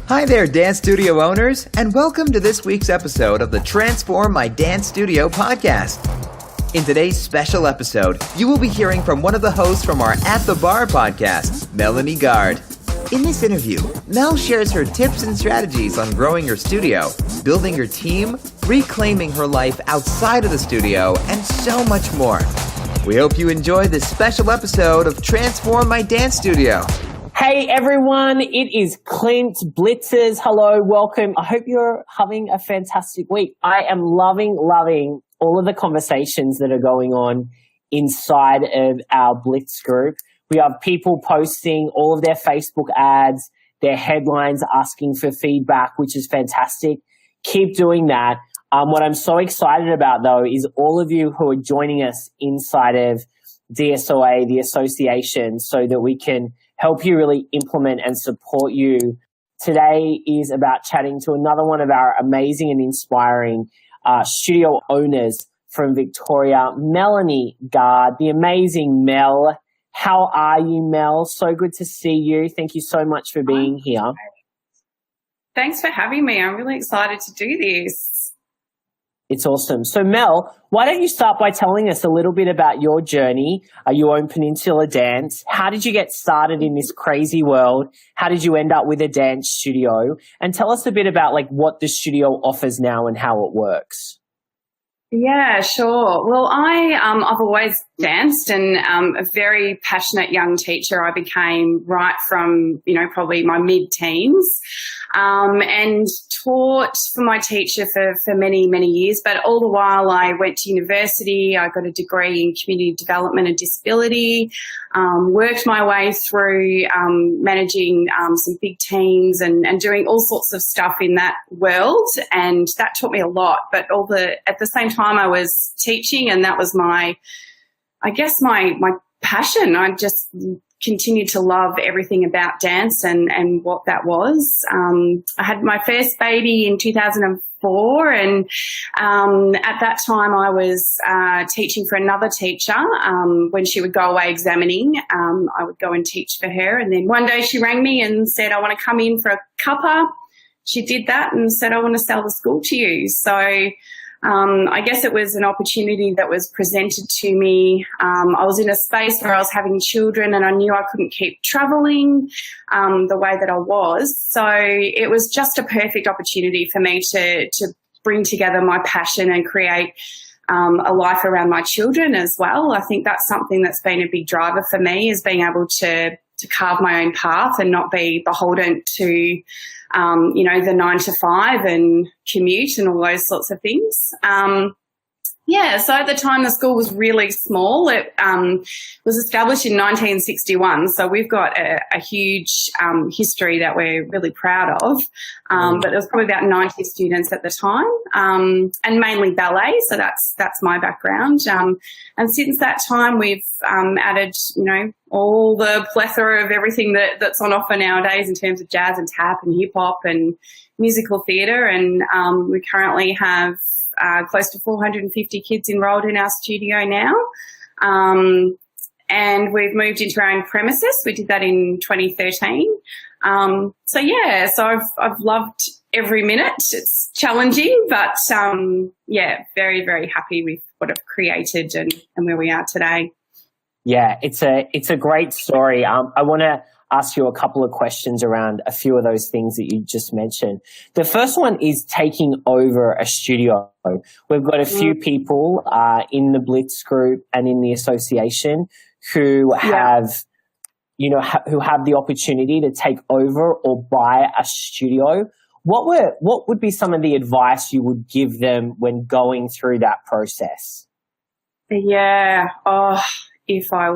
Hi there, dance studio owners, and welcome to this week's episode of the Transform My Dance Studio podcast. In today's special episode, you will be hearing from one of the hosts from our At The Barre podcast, Melanie Gard. In this interview, Mel shares her tips and strategies on growing her studio, building her team, reclaiming her life outside of the studio, and so much more. We hope you enjoy this special episode of Transform My Dance Studio. Hey everyone, it is Clint Blitzers. Hello, welcome. I hope you're having a fantastic week. I am loving all of the conversations that are going on inside of our Blitz group. We have people posting all of their Facebook ads, their headlines, asking for feedback, which is fantastic. Keep doing that. What I'm so excited about though is all of you who are joining us inside of DSOA, the association, so that we can help you really implement and support you. Today is about chatting to another one of our amazing and inspiring studio owners from Victoria, Melanie Gard, the amazing Mel. How are you, Mel? So good to see you. Thank you so much for being here. Thanks for having me. I'm really excited to do this. It's awesome. So Mel, why don't you start by telling us a little bit about your journey, your own Peninsula Dance. How did you get started in this crazy world? How did you end up with a dance studio? And tell us a bit about like what the studio offers now and how it works. Yeah, sure. Well, I've always danced and a very passionate young teacher I became right from, probably my mid-teens, and taught for my teacher for many, many years. But all the while I went to university, I got a degree in community development and disability, worked my way through managing some big teams and doing all sorts of stuff in that world. And that taught me a lot. But at the same time I was teaching, and that was my passion. I just continued to love everything about dance and what that was. I had my first baby in 2004, and at that time I was teaching for another teacher. When she would go away examining, I would go and teach for her. And then one day she rang me and said, I want to come in for a cuppa. She did that and said, I want to sell the school to you. So I guess it was an opportunity that was presented to me. I was in a space where I was having children and I knew I couldn't keep travelling the way that I was. So it was just a perfect opportunity for me to bring together my passion and create a life around my children as well. I think that's something that's been a big driver for me, is being able to carve my own path and not be beholden to the 9 to 5 and commute and all those sorts of things. So at the time the school was really small. It was established in 1961, so we've got a huge history that we're really proud of. But there was probably about 90 students at the time, and mainly ballet, so that's my background. And since that time we've added, all the plethora of everything that's on offer nowadays in terms of jazz and tap and hip hop and musical theatre, and we currently have close to 450 kids enrolled in our studio now. And we've moved into our own premises. We did that in 2013. So I've loved every minute. It's challenging, but very, very happy with what I've created and where we are today. Yeah, it's a great story. I want to ask you a couple of questions around a few of those things that you just mentioned. The first one is taking over a studio. We've got a few people in the Blitz group and in the association who have the opportunity to take over or buy a studio. What would be some of the advice you would give them when going through that process? Yeah. Oh, if I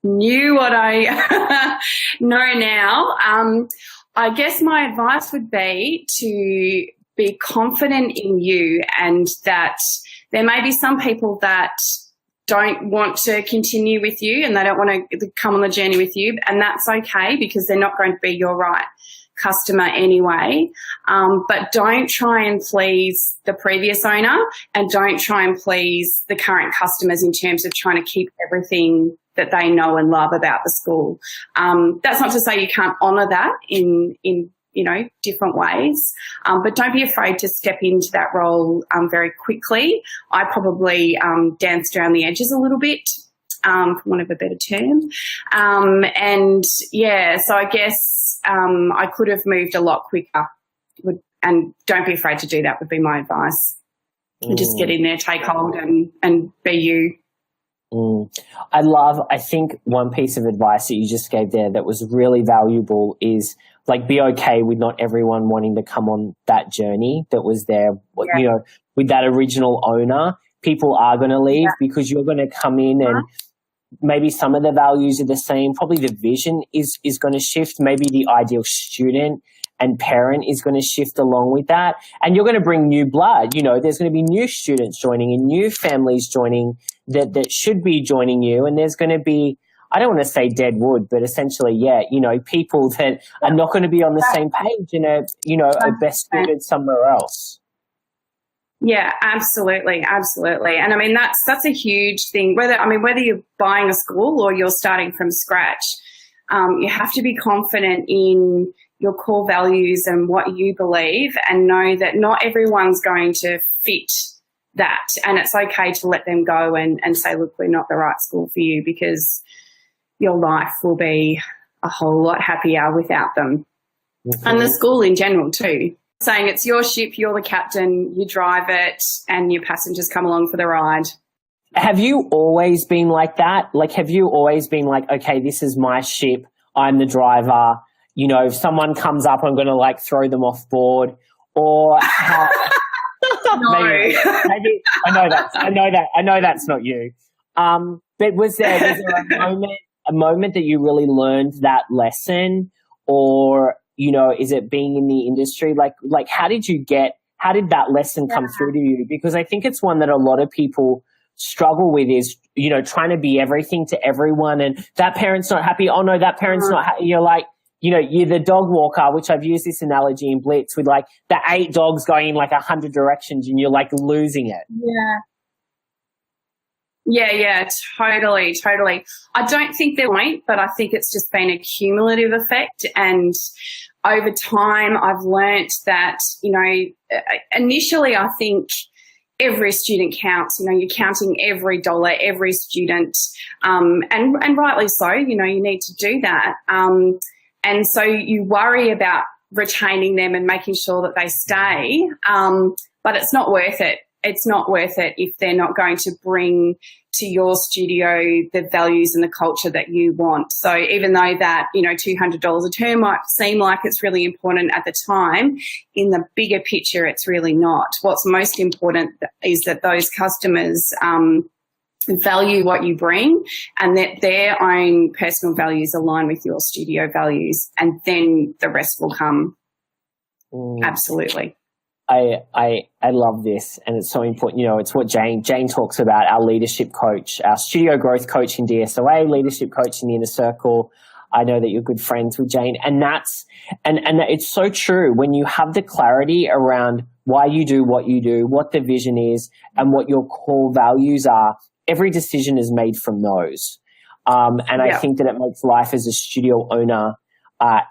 knew what I know now, I guess my advice would be to be confident in you, and that there may be some people that don't want to continue with you and they don't want to come on the journey with you, and that's okay because they're not going to be your right customer anyway. But don't try and please the previous owner, and don't try and please the current customers in terms of trying to keep everything that they know and love about the school. That's not to say you can't honour that in different ways. But don't be afraid to step into that role very quickly. I probably danced around the edges a little bit, for want of a better term. So I guess I could have moved a lot quicker. And don't be afraid to do that would be my advice. And just get in there, take hold and be you. I think one piece of advice that you just gave there that was really valuable is like be okay with not everyone wanting to come on that journey that was there, with that original owner. People are going to leave because you're going to come in and maybe some of the values are the same. Probably the vision is going to shift. Maybe the ideal student and parent is going to shift along with that. And you're going to bring new blood. There's going to be new students joining and new families joining that should be joining you. And there's going to be, I don't want to say dead wood, but essentially, people that are not going to be on the same page and are best suited somewhere else. Yeah, absolutely. Absolutely. And I mean, that's a huge thing. Whether you're buying a school or you're starting from scratch, you have to be confident in your core values and what you believe and know that not everyone's going to fit that. And it's okay to let them go and say, look, we're not the right school for you, because your life will be a whole lot happier without them. Mm-hmm. And the school in general too. Saying it's your ship, you're the captain, you drive it, and your passengers come along for the ride. Have you always been like that? Like, have you always been like, okay, this is my ship, I'm the driver, if someone comes up, I'm going to throw them off board? Or how, no. maybe I know that's not you. But was there a moment that you really learned that lesson, or is it being in the industry? Like how did that lesson come through to you? Because I think it's one that a lot of people struggle with is, trying to be everything to everyone, and that parent's not happy. Oh no, that parent's not happy. You're like, you're the dog walker, which I've used this analogy in Blitz with the 8 dogs going in 100 directions and you're losing it. Yeah, totally. I don't think there won't, but I think it's just been a cumulative effect. And over time, I've learnt that, initially I think every student counts. You're counting every dollar, every student, and rightly so. You need to do that. And so you worry about retaining them and making sure that they stay, but it's not worth it. It's not worth it if they're not going to bring to your studio the values and the culture that you want. So even though that, $200 a term might seem like it's really important at the time, in the bigger picture, it's really not. What's most important is that those customers value what you bring and that their own personal values align with your studio values, and then the rest will come. Absolutely. I love this, and it's so important. It's what Jane talks about, our leadership coach, our studio growth coach in DSOA, leadership coach in the Inner Circle. I know that you're good friends with Jane, and that's and it's so true. When you have the clarity around why you do, what the vision is, and what your core values are, every decision is made from those. I think that it makes life as a studio owner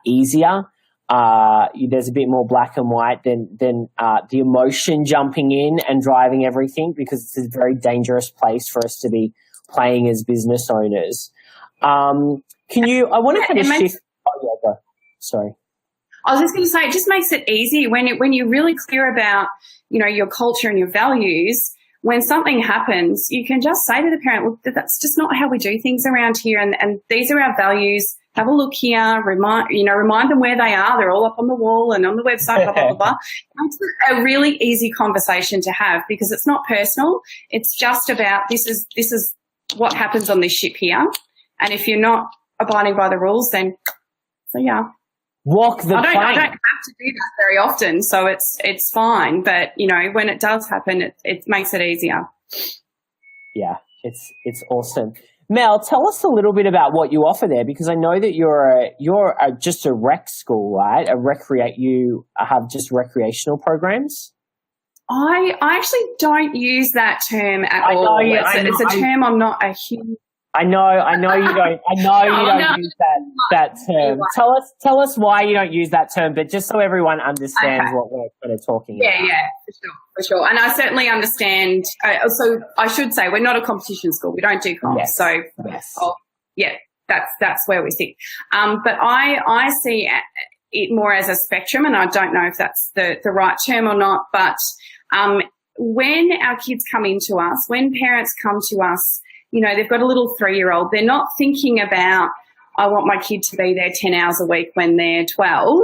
easier. There's a bit more black and white than the emotion jumping in and driving everything, because it's a very dangerous place for us to be playing as business owners. I want to kind of shift. Sorry. I was just going to say, it just makes it easy when you're really clear about, your culture and your values. When something happens, you can just say to the parent, look, that's just not how we do things around here. And these are our values. Have a look here, remind them where they are. They're all up on the wall and on the website, blah, blah, blah, blah. It's a really easy conversation to have, because it's not personal. It's just about this is what happens on this ship here. And if you're not abiding by the rules, then walk the plank. I don't have to do that very often, so it's fine. But, when it does happen, it makes it easier. Yeah, it's awesome. Mel, tell us a little bit about what you offer there, because I know that you're just a rec school, right? You have just recreational programs. I actually don't use that term at all. It's a term I'm not a huge I know you don't. I know you don't use that term. Tell us why you don't use that term, but just so everyone understands what we're kind of talking about. Yeah, for sure. And I certainly understand. So I should say we're not a competition school. We don't do comps. Yes. So that's where we sit. But I see it more as a spectrum, and I don't know if that's the right term or not. But when our kids come into us, when parents come to us, you know, they've got a little 3-year-old. They're not thinking about, I want my kid to be there 10 hours a week when they're 12.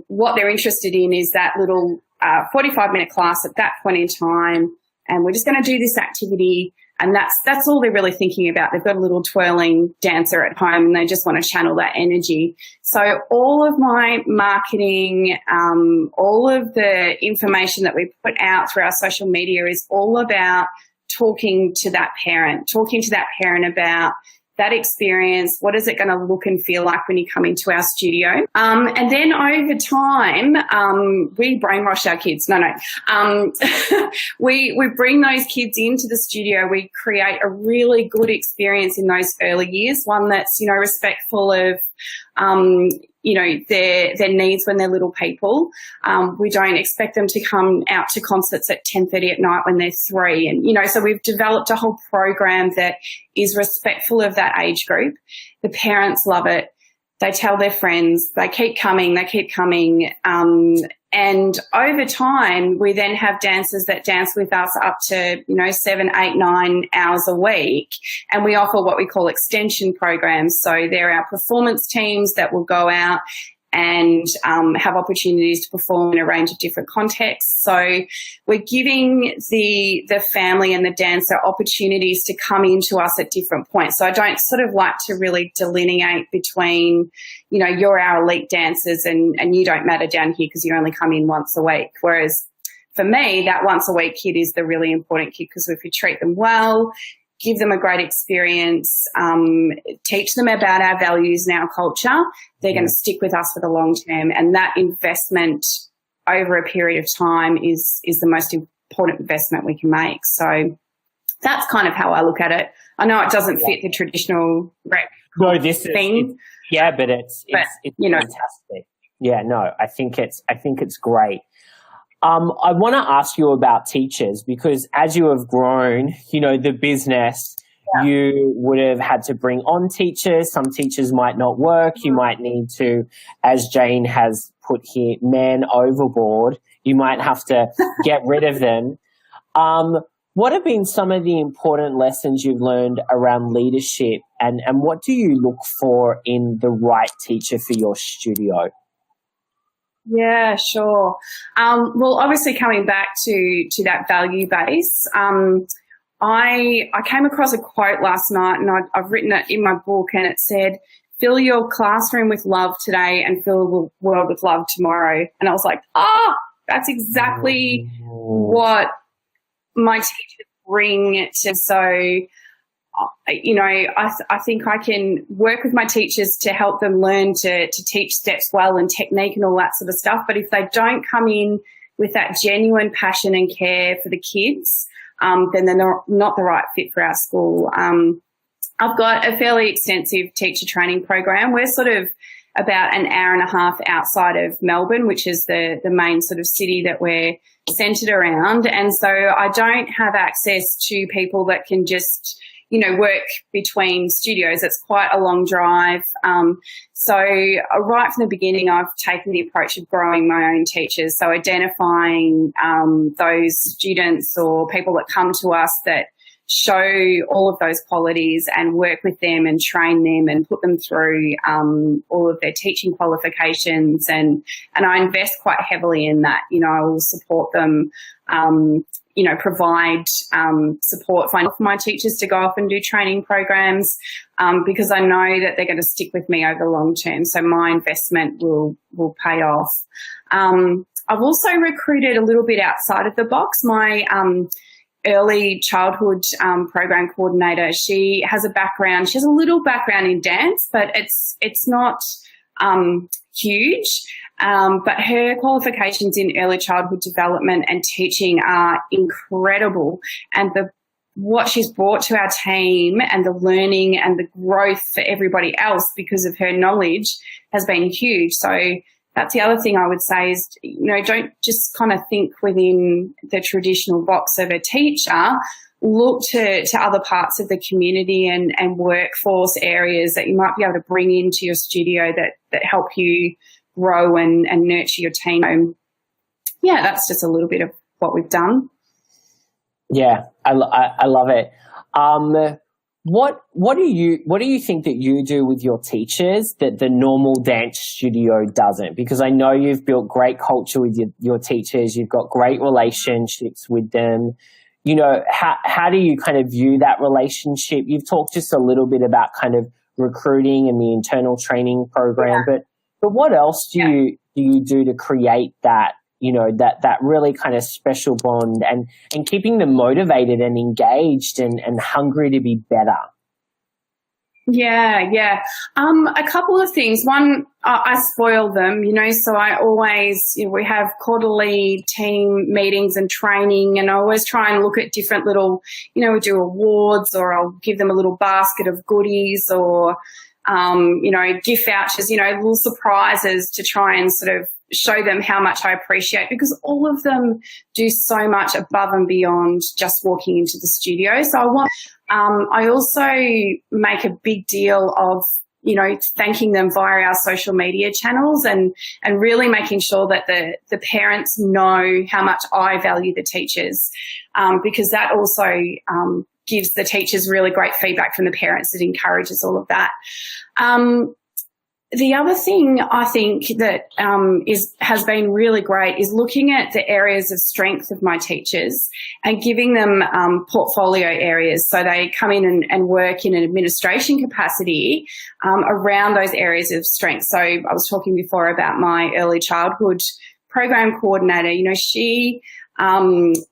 What they're interested in is that little 45-minute class at that point in time, and we're just going to do this activity, and that's all they're really thinking about. They've got a little twirling dancer at home, and they just want to channel that energy. So all of my marketing, all of the information that we put out through our social media is all about talking to that parent about that experience. What is it going to look and feel like when you come into our studio? And then over time, we brainwash our kids. We bring those kids into the studio. We create a really good experience in those early years, one that's, you know, respectful of, you know, their needs when they're little people. We don't expect them to come out to concerts at 10:30 at night when they're 3. And, you know, so we've developed a whole program that is respectful of that age group. The parents love it. They tell their friends, they keep coming. And over time, we then have dancers that dance with us up to, you know, 7, 8, 9 hours a week. And we offer what we call extension programs. So they're our performance teams that will go out and have opportunities to perform in a range of different contexts. So we're giving the family and the dancer opportunities to come into us at different points. So I don't sort of like to really delineate between, you know, you're our elite dancers and you don't matter down here because you only come in once a week. Whereas for me, that once a week kid is the really important kid, because if we treat them well, give them a great experience, teach them about our values and our culture, they're going to stick with us for the long term. And that investment over a period of time is the most important investment we can make. So that's kind of how I look at it. I know it doesn't fit the traditional rep thing. But it's you know, fantastic. Yeah, no, I think it's great. I want to ask you about teachers, because as you have grown, you know, the business, you would have had to bring on teachers. Some teachers might not work. You might need to, as Jane has put here, man overboard. You might have to get rid of them. What have been some of the important lessons you've learned around leadership, and what do you look for in the right teacher for your studio? Yeah, sure. Well, obviously coming back to that value base, I came across a quote last night, and I've written it in my book, and it said, "Fill your classroom with love today and fill the world with love tomorrow." And I was like, that's exactly what my teachers bring to. So, you know, I think I can work with my teachers to help them learn to teach steps well and technique and all that sort of stuff. But if they don't come in with that genuine passion and care for the kids, then they're not the right fit for our school. I've got a fairly extensive teacher training program. We're sort of about an hour and a half outside of Melbourne, which is the main sort of city that we're centred around. And so I don't have access to people that can just, you know, work between studios. It's quite a long drive. So right from the beginning, I've taken the approach of growing my own teachers. So identifying those students or people that come to us that show all of those qualities, and work with them and train them and put them through all of their teaching qualifications. And I invest quite heavily in that. You know, I will support them, you know, provide support for my teachers to go off and do training programs, because I know that they're going to stick with me over the long term. So my investment will pay off. I've also recruited a little bit outside of the box. My early childhood program coordinator, she has a background. She has a little background in dance, but it's not huge. But her qualifications in early childhood development and teaching are incredible. And what she's brought to our team and the learning and the growth for everybody else because of her knowledge has been huge. So that's the other thing I would say is, don't just kind of think within the traditional box of a teacher. Look to other parts of the community and workforce areas that you might be able to bring into your studio that help you grow and nurture your team. Yeah, that's just a little bit of what we've done. Yeah, I love it. What do you think that you do with your teachers that the normal dance studio doesn't? Because I know you've built great culture with your teachers. You've got great relationships with them. How do you kind of view that relationship? You've talked just a little bit about kind of recruiting and the internal training program, but what else do you do to create that, that really kind of special bond and keeping them motivated and engaged and hungry to be better? Yeah. A couple of things. One, I spoil them, so I always, we have quarterly team meetings and training, and I always try and look at different little, we do awards, or I'll give them a little basket of goodies, or, gift vouchers, little surprises to try and sort of show them how much I appreciate, because all of them do so much above and beyond just walking into the studio. So I also make a big deal of, thanking them via our social media channels and really making sure that the parents know how much I value the teachers, because that also gives the teachers really great feedback from the parents. It encourages all of that. The other thing I think that has been really great is looking at the areas of strength of my teachers and giving them portfolio areas. So they come in and work in an administration capacity around those areas of strength. So I was talking before about my early childhood program coordinator. She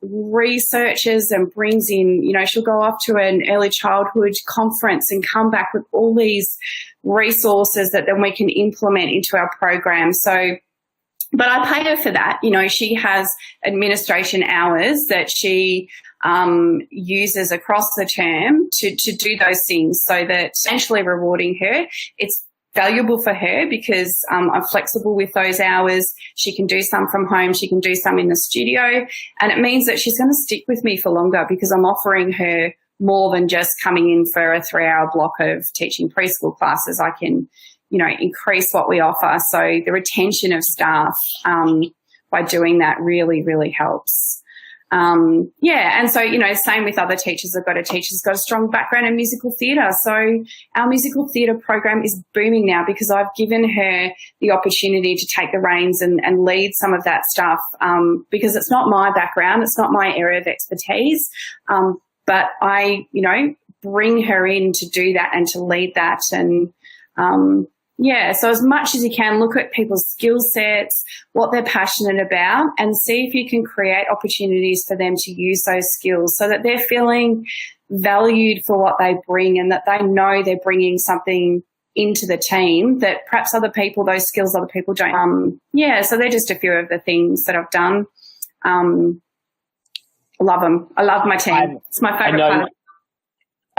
researches and brings in, she'll go off to an early childhood conference and come back with all these resources that then we can implement into our program. So, but I pay her for that. She has administration hours that she uses across the term to do those things, so that essentially rewarding her. It's valuable for her because I'm flexible with those hours. She can do some from home. She can do some in the studio. And it means that she's going to stick with me for longer because I'm offering her more than just coming in for a 3-hour block of teaching preschool classes. I can, increase what we offer. So the retention of staff by doing that really, really helps. And so, same with other teachers. I've got a teacher who's got a strong background in musical theatre. So our musical theatre program is booming now because I've given her the opportunity to take the reins and lead some of that stuff, because it's not my background. It's not my area of expertise. But I, bring her in to do that and to lead that. And, so as much as you can, look at people's skill sets, what they're passionate about, and see if you can create opportunities for them to use those skills so that they're feeling valued for what they bring and that they know they're bringing something into the team that perhaps those skills other people don't. So they're just a few of the things that I've done. Love them. I love my team. It's my favourite part.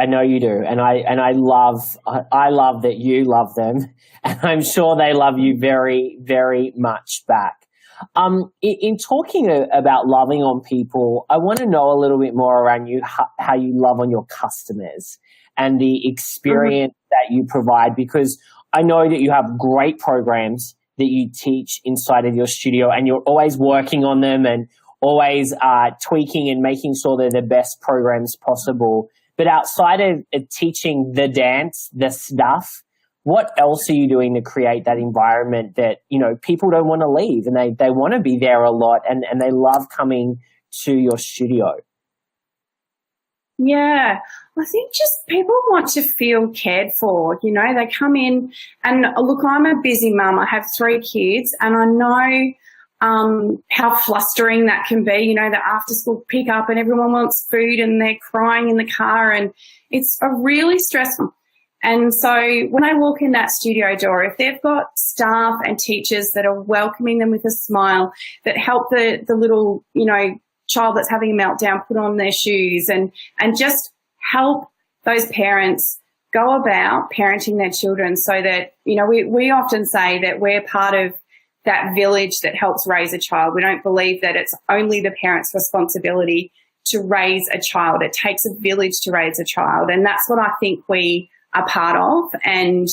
I know you do, and I love that you love them, and I'm sure they love you very, very much back. In talking about loving on people, I want to know a little bit more around how you love on your customers and the experience that you provide, because I know that you have great programs that you teach inside of your studio, and you're always working on them and always tweaking and making sure they're the best programs possible. But outside of teaching the dance, the stuff, what else are you doing to create that environment that, people don't want to leave and they want to be there a lot and they love coming to your studio? Yeah, I think just people want to feel cared for. They come in and look, I'm a busy mum. I have 3 kids and I know how flustering that can be, the after school pick up and everyone wants food and they're crying in the car and it's a really stressful. And so when I walk in that studio door, if they've got staff and teachers that are welcoming them with a smile, that help the little, child that's having a meltdown put on their shoes, and just help those parents go about parenting their children so that, we often say that we're part of that village that helps raise a child. We don't believe that it's only the parent's responsibility to raise a child. It takes a village to raise a child, and that's what I think we are part of. And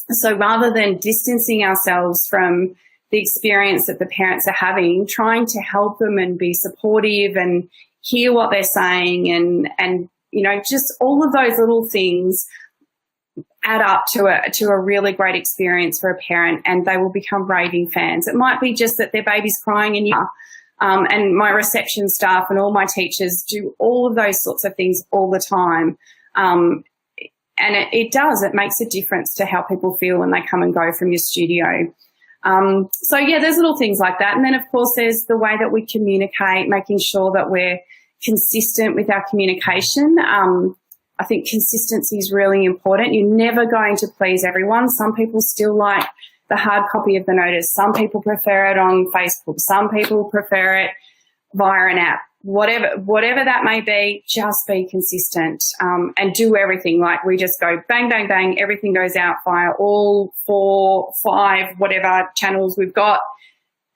so rather than distancing ourselves from the experience that the parents are having, trying to help them and be supportive and hear what they're saying, and just all of those little things add up to a really great experience for a parent, and they will become raving fans. It might be just that their baby's crying and my reception staff and all my teachers do all of those sorts of things all the time. And it makes a difference to how people feel when they come and go from your studio. So there's little things like that. And then, of course, there's the way that we communicate, making sure that we're consistent with our communication. I think consistency is really important. You're never going to please everyone. Some people still like the hard copy of the notice. Some people prefer it on Facebook. Some people prefer it via an app. Whatever that may be, just be consistent, and do everything. Like, we just go bang, bang, bang. Everything goes out via all 4, 5, whatever channels we've got.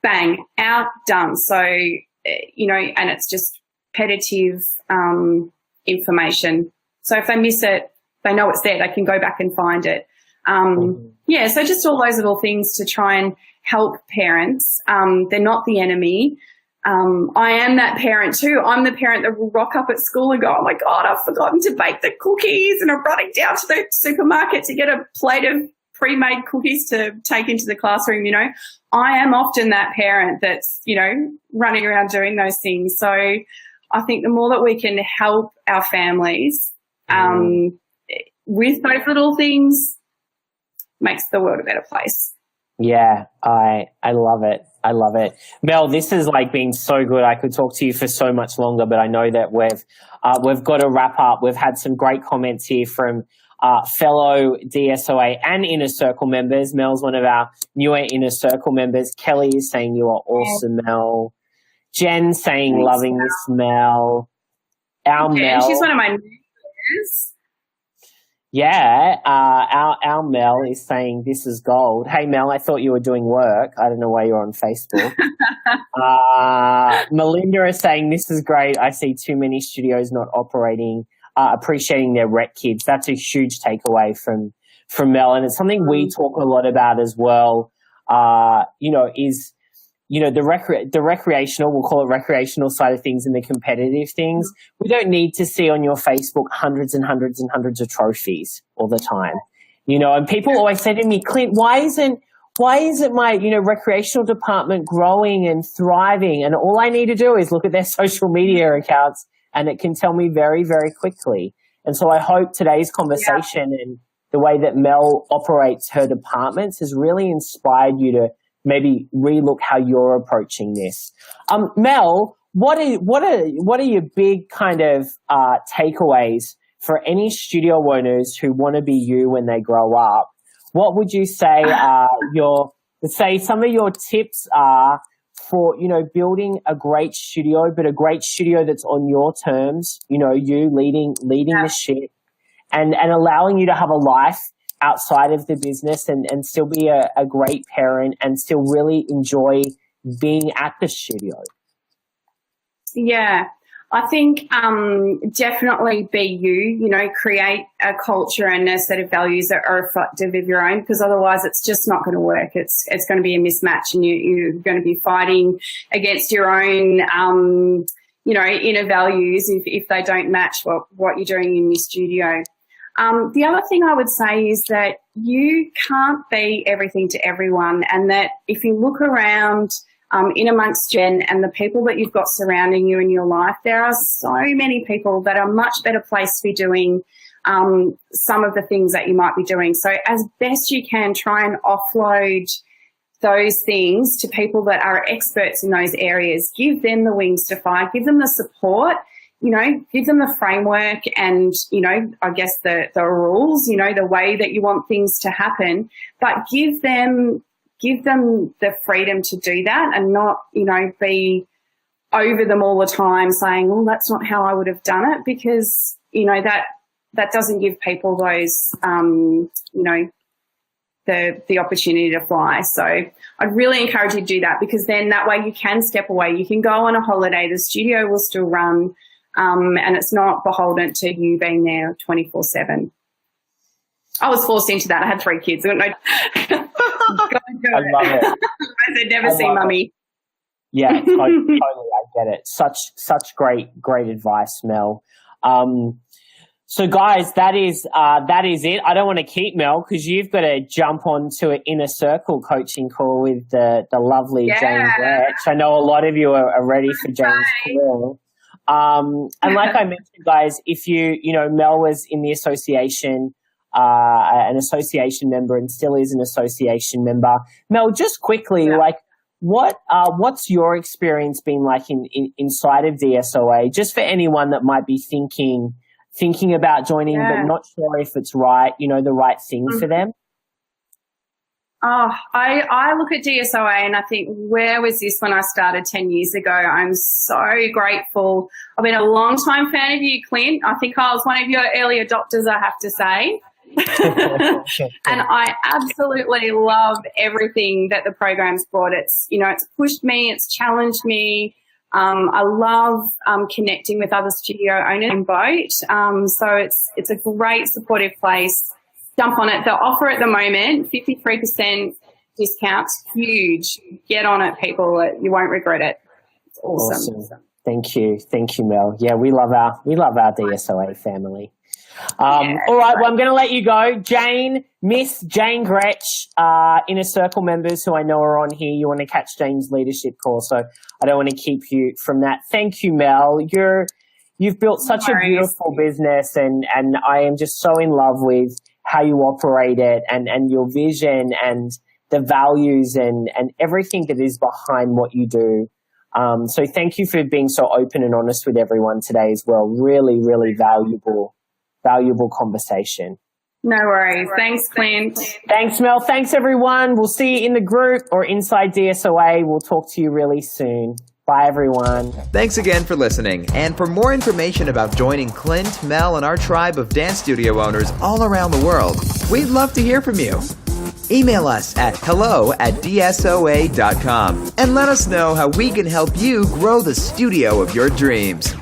Bang, out, done. So, and it's just repetitive information. So if they miss it, they know it's there. They can go back and find it. So just all those little things to try and help parents. They're not the enemy. I am that parent too. I'm the parent that will rock up at school and go, oh my God, I've forgotten to bake the cookies, and I'm running down to the supermarket to get a plate of pre-made cookies to take into the classroom. I am often that parent that's, running around doing those things. So I think the more that we can help our families with those little things, makes the world a better place. Yeah, I love it. I love it. Mel, this has been so good. I could talk to you for so much longer, but I know that we've got to wrap up. We've had some great comments here from fellow DSOA and Inner Circle members. Mel's one of our newer Inner Circle members. Kelly is saying you are awesome, Mel. Jen saying thanks, loving this, Mel. Mel. She's one of my neighbors. Yeah, our Mel is saying this is gold. Hey, Mel, I thought you were doing work. I don't know why you're on Facebook. Melinda is saying this is great. I see too many studios not operating, appreciating their rec kids. That's a huge takeaway from Mel, and it's something we talk a lot about as well. The recreational, we'll call it recreational side of things, and the competitive things. We don't need to see on your Facebook hundreds and hundreds and hundreds of trophies all the time. And people always say to me, Clint, why isn't my, recreational department growing and thriving? And all I need to do is look at their social media accounts, and it can tell me very, very quickly. And so I hope today's conversation and the way that Mel operates her departments has really inspired you to maybe relook how you're approaching this. Mel, what are your big kind of takeaways for any studio owners who want to be you when they grow up? What would you say some of your tips are for, building a great studio, but a great studio that's on your terms, you leading the ship and allowing you to have a life outside of the business and still be a great parent and still really enjoy being at the studio? Yeah, I think definitely be you, create a culture and a set of values that are reflective of your own, because otherwise it's just not going to work. It's going to be a mismatch, and you're going to be fighting against your own inner values if they don't match what you're doing in your studio. The other thing I would say is that you can't be everything to everyone, and that if you look around in amongst Jen and the people that you've got surrounding you in your life, there are so many people that are much better placed to be doing some of the things that you might be doing. So as best you can, try and offload those things to people that are experts in those areas. Give them the wings to fly, give them the support, give them the framework and, I guess the rules, the way that you want things to happen, but give them the freedom to do that and not, be over them all the time saying, well, that's not how I would have done it, because, that doesn't give people those, the opportunity to fly. So I'd really encourage you to do that, because then that way you can step away. You can go on a holiday. The studio will still run, and it's not beholden to you being there 24/7. I was forced into that. I had 3 kids. I love it. I said, never see mummy. Yeah, totally. I get it. Such great advice, Mel. So guys, that is it. I don't want to keep Mel, because you've got to jump onto an inner circle coaching call with the lovely Jane Gretch. I know a lot of you are ready for Jane's call. And like I mentioned, guys, if Mel was in the association, an association member, and still is an association member. Mel, just quickly, what's your experience been like inside of DSOA? Just for anyone that might be thinking about joining, but not sure if it's right, the right thing for them. Oh, I look at DSOA and I think, where was this when I started 10 years ago? I'm so grateful. I've been a long-time fan of you, Clint. I think I was one of your early adopters, I have to say. And I absolutely love everything that the program's brought. It's pushed me, it's challenged me. I love connecting with other studio owners in boat. So it's a great supportive place. Jump on it. The offer at the moment, 53% discount, huge. Get on it, people. You won't regret it. It's awesome. Thank you, Mel. Yeah, we love our DSOA family. All right, well, I'm going to let you go. Miss Jane Gretch, Inner Circle members who I know are on here, you want to catch Jane's leadership call, so I don't want to keep you from that. Thank you, Mel. You've built such a beautiful business, and I am just so in love with how you operate it, and your vision and the values and everything that is behind what you do. So thank you for being so open and honest with everyone today as well. Really, really valuable conversation. No worries. Thanks, Clint. Thanks, Mel. Thanks, everyone. We'll see you in the group or inside DSOA. We'll talk to you really soon. Bye, everyone. Thanks again for listening. And for more information about joining Clint, Mel, and our tribe of dance studio owners all around the world, we'd love to hear from you. Email us at hello@dsoa.com and let us know how we can help you grow the studio of your dreams.